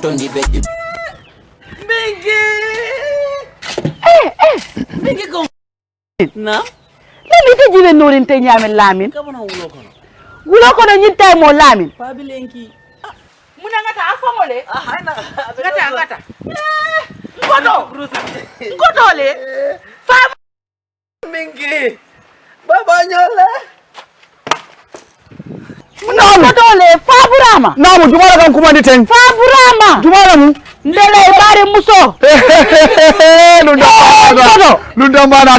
Tondi baby. Mingi ko. Na? Lami te jibe norin te nyame lamin. Kabana wulo kono. Wulo kono nyinta mo lamin. Pabilenki. Muna ngata afamole. Haina. Ngata. Ngoto le. Fam Mingi. Baba nyola. ngoto le Faburama. Namu jumala kan kuma diteng. Faburama. Jumala mu. Ndele bare muso. Lunda mbara.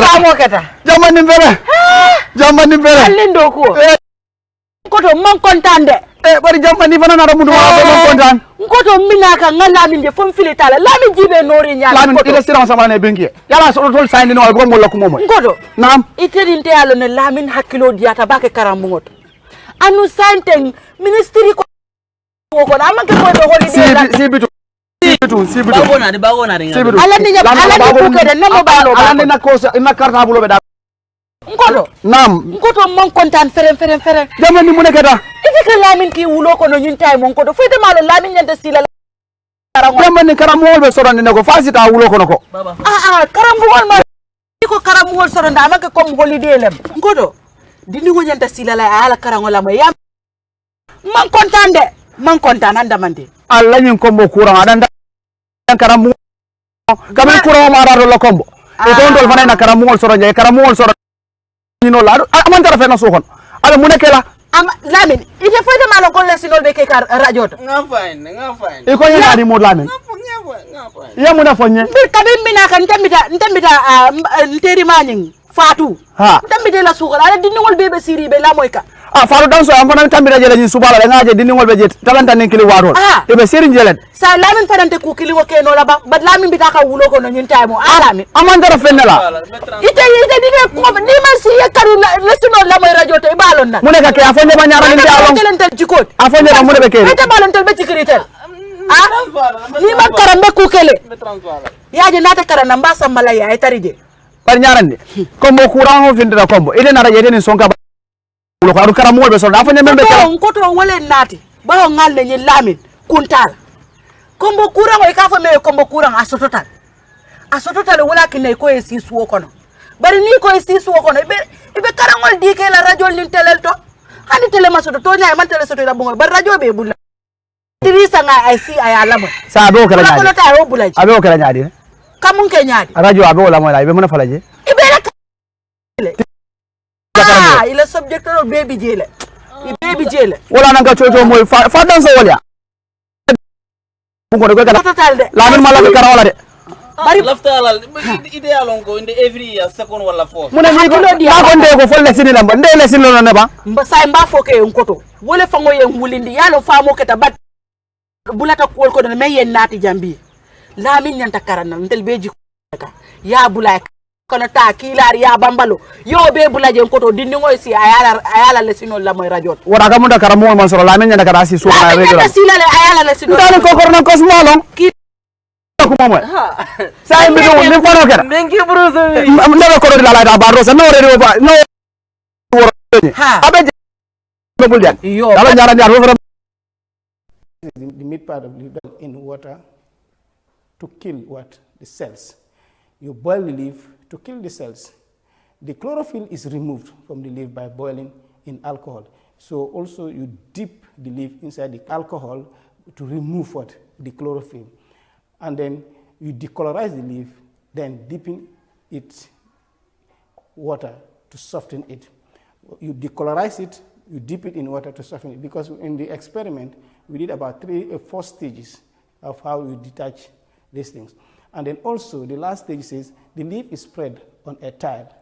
Kamo kata. Jamani mbere. Alindo ko. Ngoto man kontande. Bari jamani fana na ramudu wa kontan. Ngoto minaka ngalamin de fom filitala. Lamin jibe nori nyala. Lamin ila sira sama na benki. Yala so tol sayni no ko mo la ko momo. Ngoto. Naam. Iterinte yalo ne lamin hakilo diata bake karambugot. Anu santeng ministry ko na amanke ko do holiday. Sibitu. Bagona de. Ala ni ko kede namo balo. Ala ni na kosa ina karta bulo be da. Ngoto. Naam. Ngoto mon kontan feren. Jamani mu nekata. Ifika lamin ki wulo ko no nyintai mon ko do fete malo lamin nyande sila. Jamani karamol be sorande ne ko fasita wulo ko nako. Baba. Karambuwol ma ko karambuwol soronda amanke kom holiday lem. Ngoto. Dindi ngo nyanta sila la ala karangola mo yam. Man kontan anda mande. Allah nyin kombo kurang adanda karamu. Kami kurang ma araro la kombo. E ko ndol fana na karamol soronje karamol soron no la amanta ra fena sokon. Ala mu nekela Lamin ite foyde malo ko lesinol be ke kar radio to. Nga fine. e ko nyani mo lamin Nga fine. ya mu na fonye Bir kabin mina kan ntambita nteri maning Fatu. Ha. Ntambite la sukol ala dindi ngol bebe siri be la moyka. faru dan so am fana tambira jele ni subala la ngaje dindi ngol be jet talanta nen kili waro e be serin jelet Sa lamin farante ku kili ko keno la ba lamin bita ka wulo ko no nyinta mo alami. amanta ra fenela Ite dine ko ni man si yakaru lesino la moy radio to e balon na. mu ne ka ke afonje ba nyara ni dialon Telentel jikot. afonje ba mu ne be ke Ite balon tel be jikritel. Ni man karambe ku kele. Yaje nata karana mbasa malaya e tarije. par nyarande kombo kurang ho findira kombo ide na rajede ni sonka lo ko karamol be so da afonje membe kala Ngoto wole nati. Ba ngal ne lamin kuntal. Kombo kurang e ka fa me kombo kurang asototal. Asototal wala kinai ko e sisu kono. Bari ni ko e sisu kono be karangol dike la radio lin telel to. Hani tele masoto to nyaay man tele soto la bongol bar radio be bulla. Tirisa nga ay si ay alamo. sa do kala Ko nyaadi ta ho bulaji. abe o kala nyaadi Kamun ke nyaadi. radio abe wala mo la be mo na falaje Ibe la ile subject no baby jele. Baby jele. wala nan ka chojo moy fa dan so wala ko de kala Total de. la min mala ka wala de Bari lafta alal ideal on ko in the every year second wala fourth. mu ne ni ko ma ko nde ko folle sini lamba nde le sini lo ne ba Mba mba foke nkoto. Wole fango ye ngulindi yalo famo keta bat bulata ko ko me yen nati jambi. Lamin nyanta karana ndel beji ka. Ya bulay kono ta kilar ya bambalo. Yo be bulaje nkoto dindi ngoy si ayala le sino la moy radio. wara ka mu da karamo man soro la min nyanda kara si so na Lamin nyanta sila le ayala le sino. dal ko korna ko smalo Ki ko mo sai mi do ni fano kera Mengi bruzo. ndaba ko do la da baro sa no re ba no Ha. abe be buljan Yo. dala nyara nyar wo The mid part of the leaf in water to kill what? The cells. You boil the leaf to kill the cells. The chlorophyll is removed from the leaf by boiling in alcohol. So also you dip the leaf inside the alcohol to remove what? The chlorophyll. And then you decolorize the leaf, then dipping it water to soften it. You decolorize it, you dip it in water to soften it, because in the experiment we did about 3 or 4 stages of how you detach these things. And then also the last stage is the leaf is spread on a tile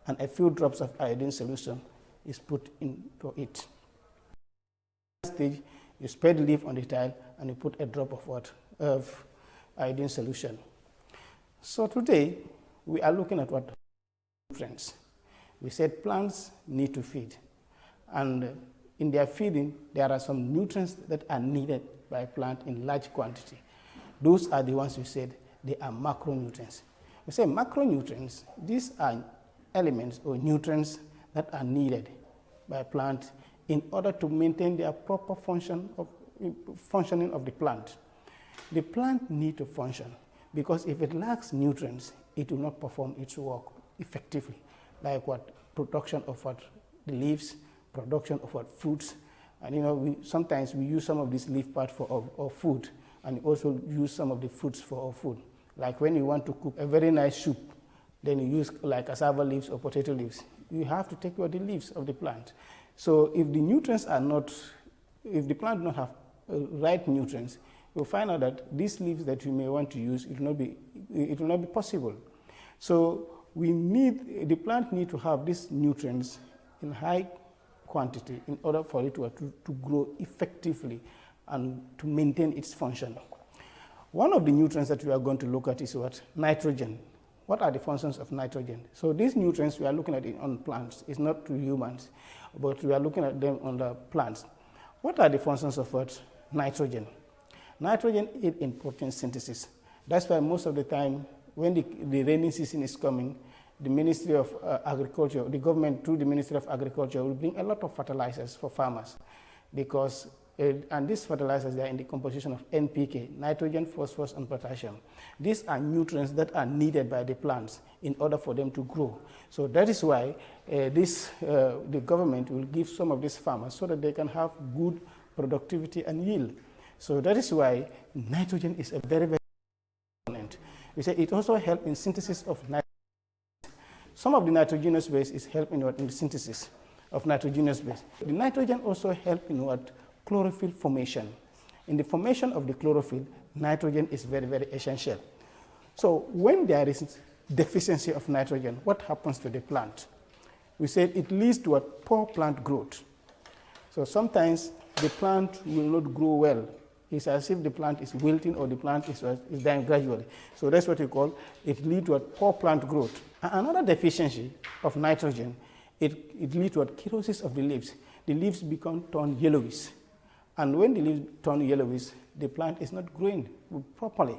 and a few drops of iodine solution is put into it. Stage, you spread the leaf on the tile and you put a drop of what? Of iodine solution. So today we are looking at what? Nutrients. We said plants need to feed, and in their feeding there are some nutrients that are needed by plant in large quantity. Those are the ones we said they are macronutrients. We say macronutrients, these are elements or nutrients that are needed by plant in order to maintain their proper functioning of the plant. The plant needs to function, because if it lacks nutrients, it will not perform its work effectively, like what production of what the leaves, production of what fruits, and sometimes we use some of this leaf part for our food, and also use some of the fruits for our food. Like when you want to cook a very nice soup, then you use like cassava leaves or potato leaves. You have to take out the leaves of the plant. So if the nutrients are not, if the plant does not have right nutrients, you'll find out that these leaves that you may want to use, it will not be possible. So the plant needs to have these nutrients in high quantity in order for it to grow effectively and to maintain its function. One of the nutrients that we are going to look at is what? Nitrogen. What are the functions of nitrogen? So these nutrients, we are looking at it on plants. It's not to humans, but we are looking at them on the plants. What are the functions of what? Nitrogen. Nitrogen aids in protein synthesis. That's why most of the time when the rainy season is coming, the Ministry of Agriculture, the government through the Ministry of Agriculture will bring a lot of fertilizers for farmers, because and these fertilizers, they are in the composition of NPK, nitrogen, phosphorus, and potassium. These are nutrients that are needed by the plants in order for them to grow. So that is why the government will give some of these farmers so that they can have good productivity and yield. So that is why nitrogen is a very, very important. We say it also helps in synthesis of nitrogen. Some of the nitrogenous base is helping in the synthesis of nitrogenous base. The nitrogen also helps in what? Chlorophyll formation. In the formation of the chlorophyll, nitrogen is very, very essential. So when there is deficiency of nitrogen, what happens to the plant? We said it leads to a poor plant growth. So sometimes the plant will not grow well. It's as if the plant is wilting or the plant is dying gradually. So that's what we call it leads to a poor plant growth. Another deficiency of nitrogen, it leads to a cirrhosis of the leaves. The leaves become turned yellowish. And when the leaves turn yellowish, the plant is not growing properly.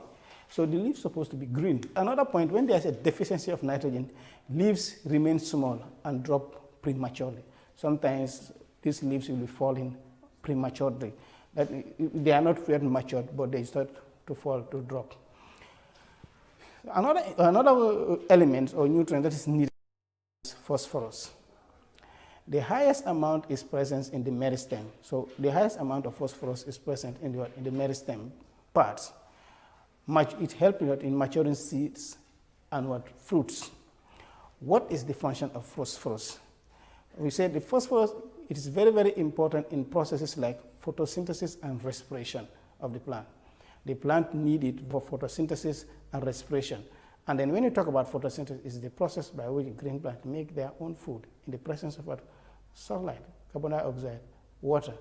So the leaves are supposed to be green. Another point, when there's a deficiency of nitrogen, leaves remain small and drop prematurely. Sometimes these leaves will be falling prematurely. They are not yet matured, but they start to fall, to drop. Another element or nutrient that is needed is phosphorus. The highest amount is present in the meristem. So the highest amount of phosphorus is present in the meristem parts. It helps in maturing seeds and fruits. What is the function of phosphorus? We said the phosphorus, it is very, very important in processes like photosynthesis and respiration of the plant. The plant needs it for photosynthesis and respiration. And then when you talk about photosynthesis, it's the process by which green plants make their own food in the presence of what? Sunlight, carbon dioxide, water,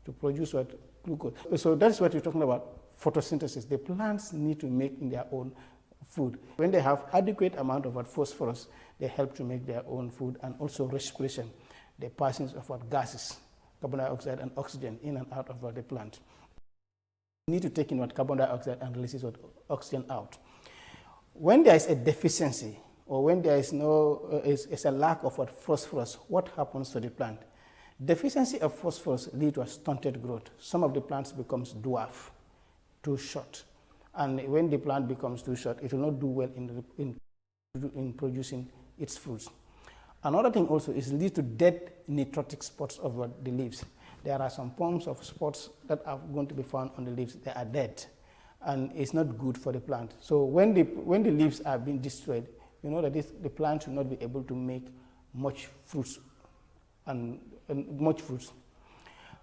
to produce what? Glucose. So that's what you're talking about, photosynthesis. The plants need to make in their own food. When they have adequate amount of phosphorus, they help to make their own food, and also respiration, the passing of gases, carbon dioxide and oxygen in and out of the plant. You need to take in carbon dioxide and releases oxygen out. When there is a deficiency, or when there is a lack of phosphorus, what happens to the plant? Deficiency of phosphorus leads to a stunted growth. Some of the plants becomes dwarf, too short. And when the plant becomes too short, it will not do well in producing its fruits. Another thing also is lead to dead necrotic spots of the leaves. There are some forms of spots that are going to be found on the leaves. They are dead, and it's not good for the plant. So when the leaves are being destroyed, you know that the plant will not be able to make much fruits and much fruits.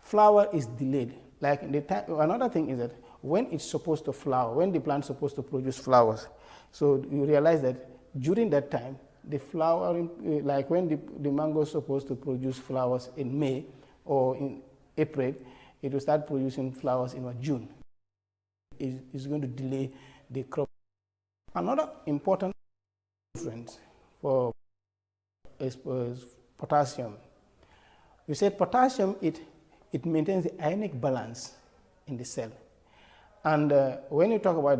Flower is delayed. Another thing is that when it's supposed to flower, when the plant is supposed to produce flowers, so you realize that during that time, the flowering, like when the mango is supposed to produce flowers in May or in April, it will start producing flowers in June. It's going to delay the crop. Another important nutrient is potassium. We said potassium, it maintains the ionic balance in the cell. And when you talk about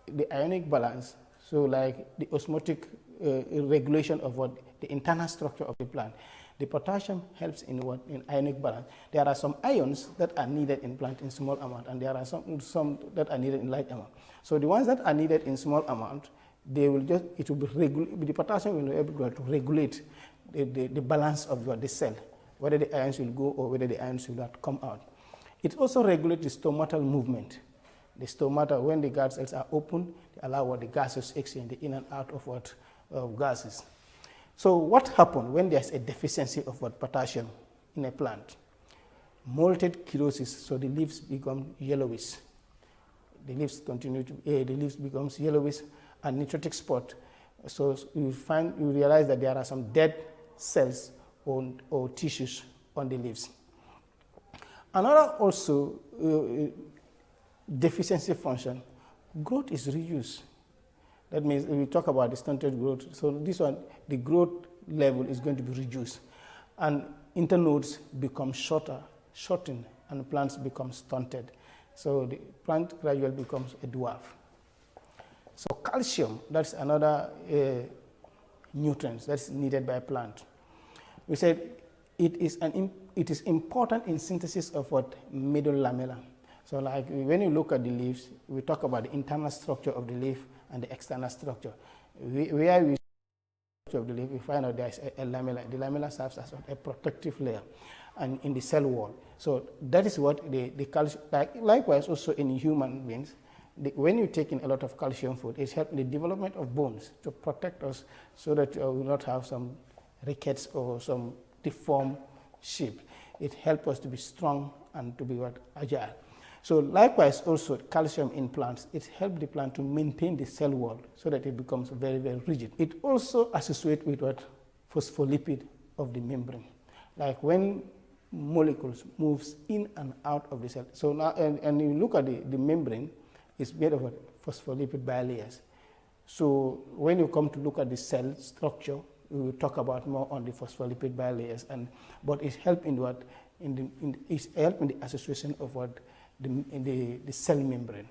the ionic balance, so like the osmotic regulation of the internal structure of the plant, The potassium helps in what? In ionic balance. There are some ions that are needed in plant in small amount, and there are some that are needed in large amount. So the ones that are needed in small amount, they will just, it will be the potassium will be able to regulate the balance of the cell, whether the ions will go or whether the ions will not come out. It also regulates the stomatal movement. The stomata, when the guard cells are open, they allow what the gases exchange, the in and out of what gases. So what happens when there's a deficiency of what potassium in a plant? Molted cirrhosis, so the leaves become yellowish. The leaves continue to, the leaves becomes yellowish, and necrotic spot. So you realize that there are some dead cells or tissues on the leaves. Another also deficiency function, growth is reduced. That means we talk about the stunted growth. So this one, the growth level is going to be reduced, and internodes become shortened, and plants become stunted. So the plant gradually becomes a dwarf. So calcium, that's another nutrient that's needed by a plant. We said it is important in synthesis of what? Middle lamella. So like when you look at the leaves, we talk about the internal structure of the leaf and the external structure. Where we of the leaf, we find out there is a lamella. The lamella serves as a protective layer and in the cell wall. So that is what the calcium, likewise also in human beings, when you take in a lot of calcium food, it helps the development of bones to protect us so that we will not have some rickets or some deformed shape. It helps us to be strong and to be agile. So likewise also calcium in plants, it helps the plant to maintain the cell wall so that it becomes very, very rigid. It also associates with what? Phospholipid of the membrane. Like when molecules moves in and out of the cell. So now, and you look at the membrane, it's made of what? Phospholipid bilayers. So when you come to look at the cell structure, we will talk about more on the phospholipid bilayers, but it helps in what? It's help in the association of what? The cell membrane.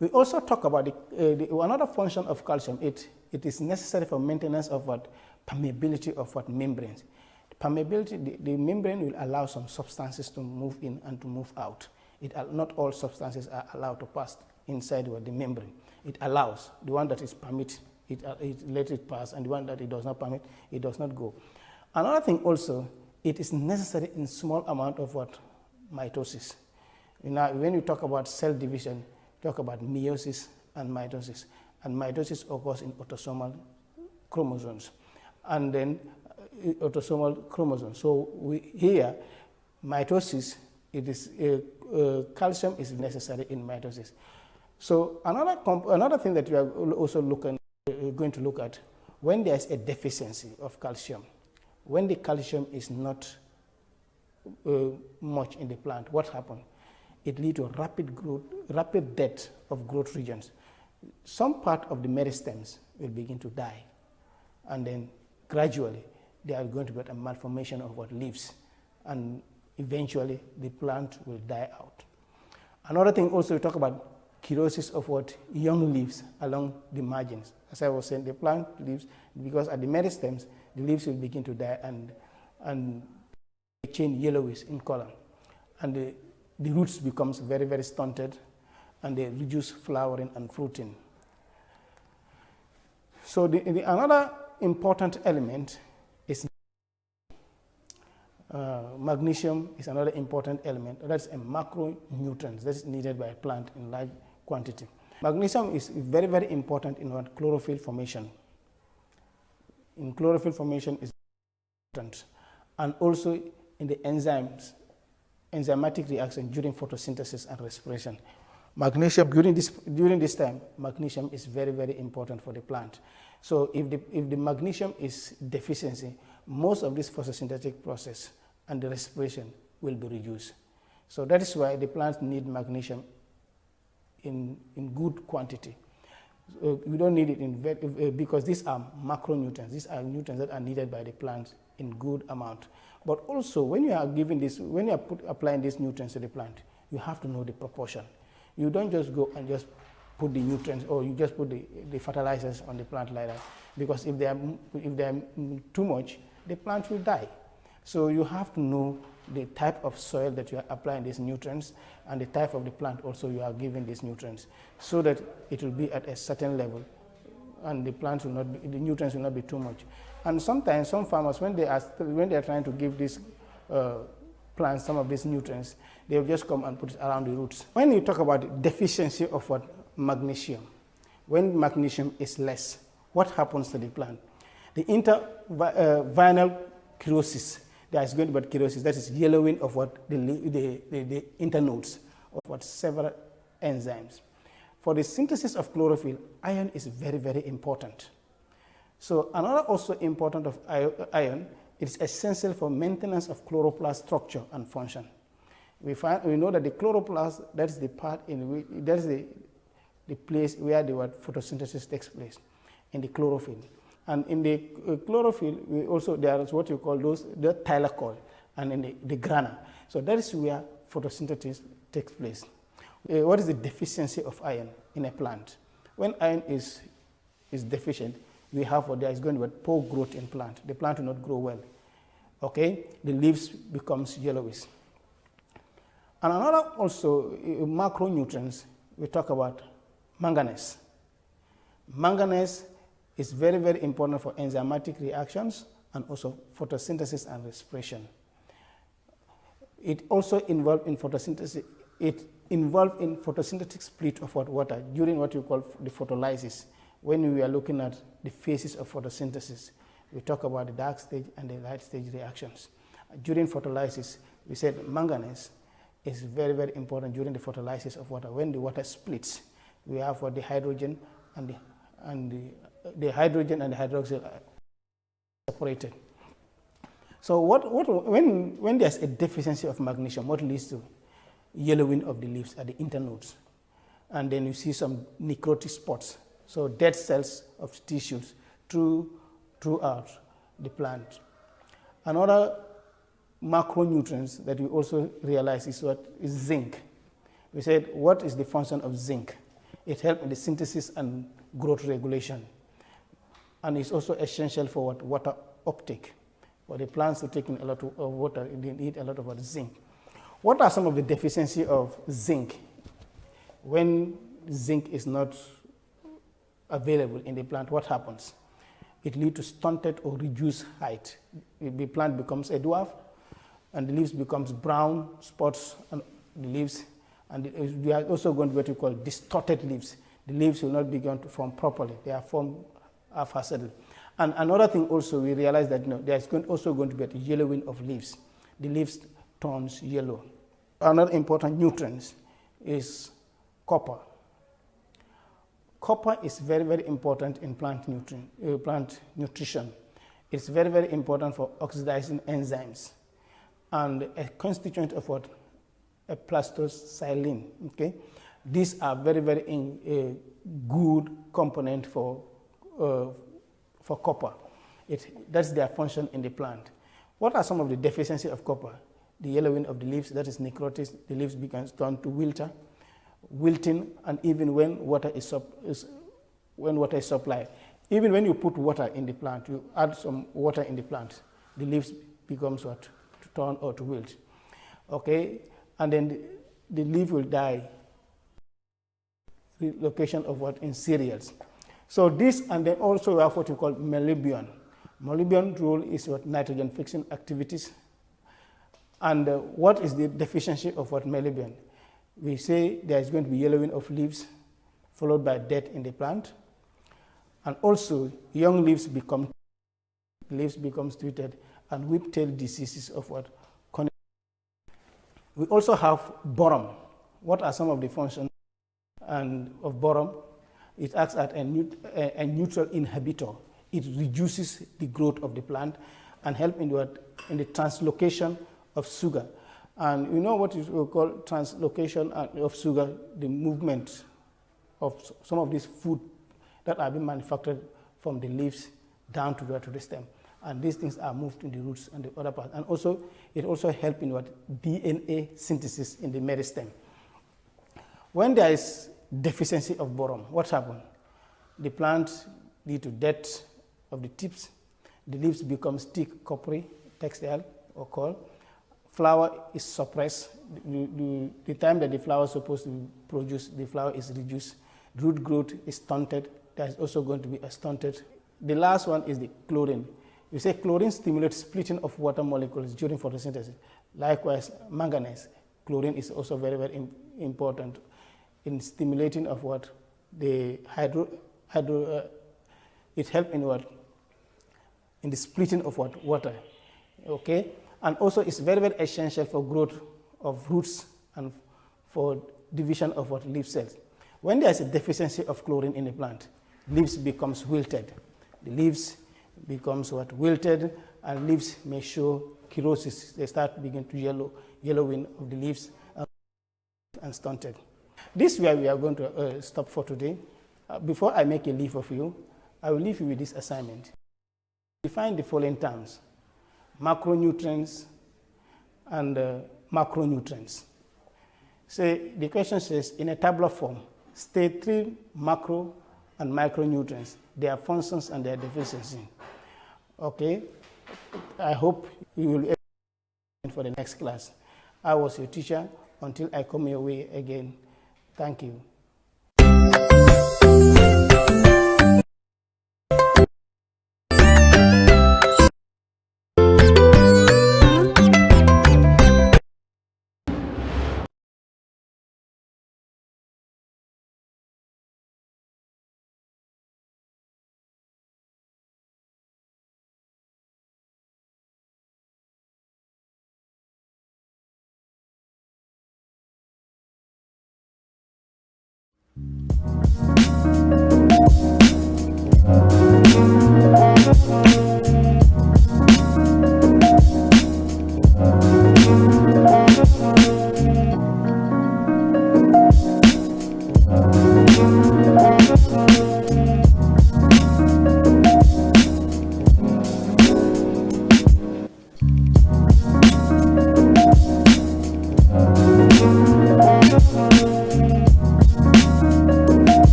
We also talk about another function of calcium. It is necessary for maintenance of what? Permeability of what? Membranes. Permeability, the membrane will allow some substances to move in and to move out. Not all substances are allowed to pass inside the membrane. It allows the one that is permitted, it lets it pass, and the one that it does not permit, it does not go. Another thing also, it is necessary in small amount of what? Mitosis. Now, when you talk about cell division, talk about meiosis and mitosis. And mitosis occurs in autosomal chromosomes. And then autosomal chromosomes. So here, mitosis, it is calcium is necessary in mitosis. So another thing that we are also going to look at, when there is a deficiency of calcium, when the calcium is not much in the plant, what happens? It leads to rapid death of growth regions. Some part of the meristems will begin to die, and then gradually there are going to be a malformation of what? Leaves, and eventually the plant will die out. Another thing also, we talk about cirrhosis of what? Young leaves along the margins. As I was saying, the plant leaves, because at the meristems, the leaves will begin to die and change yellowish in color, and the roots becomes very, very stunted, and they reduce flowering and fruiting. So another important element is magnesium is another important element. That's a macronutrient that is needed by a plant in large quantity. Magnesium is very, very important in what? Chlorophyll formation. In chlorophyll formation is important, and also in the enzymatic reaction during photosynthesis and respiration. Magnesium, during this time, magnesium is very, very important for the plant. So if the magnesium is deficiency, most of this photosynthetic process and the respiration will be reduced. So that is why the plants need magnesium in good quantity. We don't need it because these are macronutrients. These are nutrients that are needed by the plants in good amount. But also, when you are giving this, when you are applying these nutrients to the plant, you have to know the proportion. You don't just go and just put the nutrients, or you just put the fertilizers on the plant like that. Because if they are too much, the plant will die. So you have to know the type of soil that you are applying these nutrients and the type of the plant also you are giving these nutrients, so that it will be at a certain level and the plants will not be, the nutrients will not be too much. And sometimes some farmers, when they are trying to give these plants some of these nutrients, they will just come and put it around the roots. When you talk about deficiency of what? Magnesium. When magnesium is less, what happens to the plant? The intervinal cirrhosis, there is going to be cirrhosis, that is yellowing of what? The internodes of what? Several enzymes. For the synthesis of chlorophyll, iron is very, very important. So another also important of iron, it is essential for maintenance of chloroplast structure and function. We know that the chloroplast, that is the part in which, that is the place where the photosynthesis takes place, in the chlorophyll. And in the chlorophyll, we also, there is what you call the thylakoid, and in the grana. So that is where photosynthesis takes place. What is the deficiency of iron in a plant? When iron is deficient, we have what there is going to be poor growth in plant. The plant will not grow well. Okay, the leaves becomes yellowish. And another also macronutrients, we talk about manganese. Manganese is very, very important for enzymatic reactions and also photosynthesis and respiration. It also involved in photosynthesis. It involved in photosynthetic split of water during what you call the photolysis. When we are looking at the phases of photosynthesis, we talk about the dark stage and the light stage reactions. During photolysis, we said manganese is very, very important during the photolysis of water. When the water splits, we have what the hydrogen and the hydrogen and the hydroxyl are separated. So when there's a deficiency of magnesium, what leads to yellowing of the leaves at the internodes? And then you see some necrotic spots, so dead cells of tissues throughout the plant. Another macronutrients that we also realize is what is zinc. We said, what is the function of zinc? It helps in the synthesis and growth regulation. And it's also essential for what? Water uptake. For the plants to take in a lot of water, they need a lot of zinc. What are some of the deficiency of zinc? When zinc is not available in the plant, what happens? It leads to stunted or reduced height. The plant becomes a dwarf, and the leaves becomes brown spots on the leaves, and we are also going to what we call distorted leaves. The leaves will not begin to form properly. They are formed haphazardly. And another thing also, we realize that there is also going to be a yellowing of leaves. The leaves turns yellow. Another important nutrient is copper. Copper is very, very important in plant nutrition. It's very, very important for oxidizing enzymes and a constituent of what? A plastocylin. Okay, these are very, very good component for copper. That's their function in the plant. What are some of the deficiency of copper? The yellowing of the leaves, that is necrosis. The leaves becomes turned to wilting, and even when water is supplied. Even when you put water in the plant, you add some water in the plant, the leaves becomes what? To turn or to wilt. Okay, and then the leaf will die. The location of what? In cereals. So this, and then also we have what we call molybdenum. Molybdenum role is what? Nitrogen fixing activities. And what is the deficiency of what? Molybdenum? We say there is going to be yellowing of leaves, followed by death in the plant. And also, young leaves becomes tweeted, and whiptail diseases of what? We also have boron. What are some of the functions of boron? It acts as a neutral inhibitor. It reduces the growth of the plant and helps in the translocation of sugar. And you know what is called translocation of sugar, the movement of some of these food that are being manufactured from the leaves down to the stem. And these things are moved in the roots and the other part. And also, it also helps in what? DNA synthesis in the meristem. When there is deficiency of boron, what happens? The plant lead to death of the tips. The leaves become thick, coppery, textile or coal. Flower is suppressed. The time that the flower is supposed to produce, the flower is reduced. Root growth is stunted. That is also going to be stunted. The last one is the chlorine. You say chlorine stimulates splitting of water molecules during photosynthesis. Likewise, manganese. Chlorine is also very, very important in stimulating of what? The it helps in what? In the splitting of what? Water. Okay? And also it's very, very essential for growth of roots and for division of what? Leaf cells. When there is a deficiency of chlorine in a plant, leaves becomes wilted. The leaves becomes what? Wilted, and leaves may show cirrhosis. They start begin to yellowing of the leaves and stunted. This is where we are going to stop for today. Before I make a leave of you, I will leave you with this assignment. Define the following terms: macronutrients and macronutrients. So the question says, in a tabular form, state 3 macro and micronutrients, their functions and their deficiency. Okay, I hope you will for the next class. I was your teacher. Until I come your way again, thank you.